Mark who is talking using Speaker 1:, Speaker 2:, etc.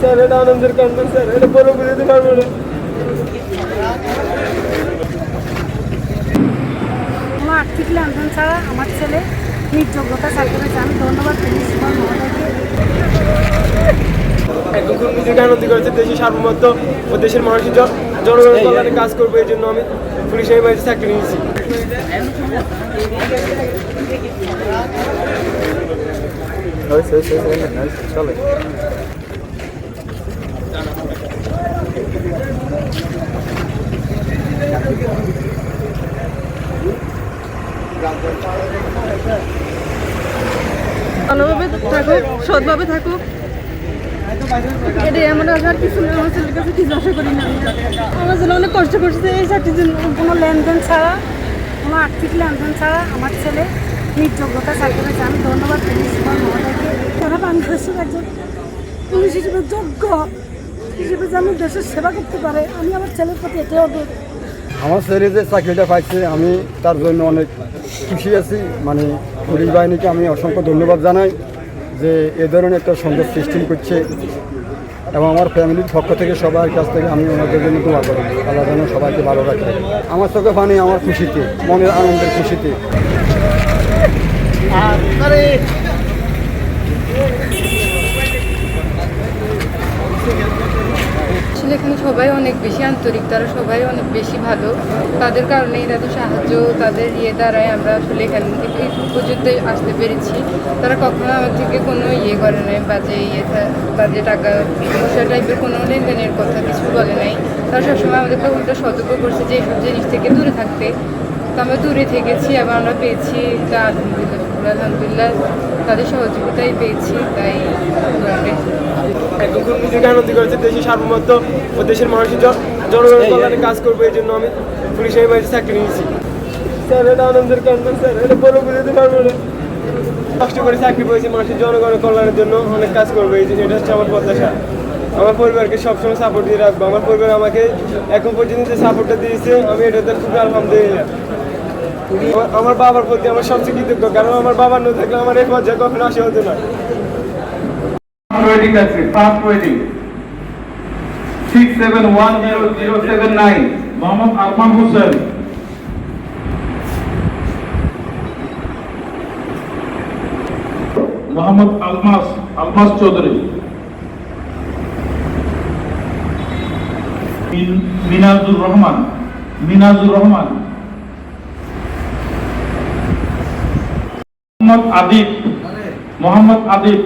Speaker 1: Sir এটা আনন্দের কাণ্ড স্যার, এটা বলে বুঝতে পারবো না।
Speaker 2: কোনো আর্থিক লেনদেন ছাড়া আমার ছেলে নির্যোগ্যতা চাকরি পেয়েছে। আমি ধন্যবাদ প্রিন্সিপাল মহোদয়কে।
Speaker 1: একদম খুব নিজেকে আনন্দ করেছে, দেশের সার্বভৌমত্ব ও দেশের মানুষের জনগণের কল্যাণে কাজ করবো, এই জন্য আমি পুলিশের বাড়িতে চাকরি নিয়েছি। চলে
Speaker 2: ভালোভাবে থাকুক, সৎভাবে থাকুক, এটাই আমার আশা। আর কিছু না, আমার ছেলের কাছে কিছু আশা করি না। আমার ছেলে অনেক কষ্ট করছে এই চাকরির জন্য। কোনো লেনদেন ছাড়া, কোনো আর্থিক লেনদেন ছাড়া আমার ছেলে নির্যোগ্যতা চাকরি পেয়েছে। আমি ধন্যবাদ প্রিন্সিপাল মহোদয়কে। তারা বাংলাদেশের একজন পুলিশ হিসেবে যোগ্য হিসেবে যেন দেশের সেবা করতে পারে, আমি আমার ছেলের প্রতি এটাই অনুরোধ।
Speaker 3: আমার ছেলে যে চাকরিটা পাইছে আমি তার জন্য অনেক খুশি আছি। মানে পুলিশ বাহিনীকে আমি অসংখ্য ধন্যবাদ জানাই যে এ ধরনের একটা সুন্দর সিস্টেম করছে, এবং আমার ফ্যামিলির পক্ষ থেকে সবার কাছ থেকে আমি ওনাদের জন্য দোয়া করি আল্লাহ যেন সবাইকে ভালো রাখে। আমার চোখে পানি আমার খুশিতে, মনের আনন্দের খুশিতে।
Speaker 4: আসলে এখানে সবাই অনেক বেশি আন্তরিক, তারা সবাই অনেক বেশি ভালো। তাদের কারণে এরা তো সাহায্য, তাদের দ্বারাই আমরা আসলে এখান থেকে এই পর্যন্ত আসতে পেরেছি। তারা কখনো আমার থেকে কোনো করে নাই, বাজে টাকা পয়সা টাইপের কোনো লেনদেনের কথা কিছু বলে নাই। তারা সবসময় আমাদেরকে উল্টা সতর্ক করছে যে এইসব জিনিস থেকে দূরে থাকতে। তো আমরা দূরে থেকেছি এবং আমরা পেয়েছি, তা আলহামদুলিল্লাহ তাদের সহযোগিতাই পেয়েছি। তাই
Speaker 1: একদম খুব নিজেকে আনন্দ করেছে, দেশের সার্বভৌমত্ব ও দেশের মানুষের জনগণের কল্যাণে কাজ করবো, এই জন্য আমি পুলিশের বাড়িতে চাকরি নিয়েছি। স্যার এটা আনন্দের কাণ্ড স্যার, এটা বলে বুঝতে পারবো না। কষ্ট করে চাকরি পেয়েছি, মানুষের জনগণের কল্যাণের জন্য অনেক কাজ করবো, এই জন্য এটা হচ্ছে আমার প্রত্যাশা। আমার পরিবারকে সবসময় সাপোর্ট দিয়ে রাখবো। আমার পরিবার আমাকে এখন পর্যন্ত যে সাপোর্টটা দিয়েছে, আমি এটাতে খুবই আলহামদুলিল্লাহ। আমার বাবার প্রতি আমার সবচেয়ে কৃতজ্ঞ, কারণ আমার বাবার না থাকলে আমার এই পর্যায়ে কখনো আসা হতো না।
Speaker 5: Waiting, that's it. Fast waiting. 671009. Mohammed Arman Hussain. Mohammed Almas Chaudhary. Minazur Rahman. Mohammed Adib.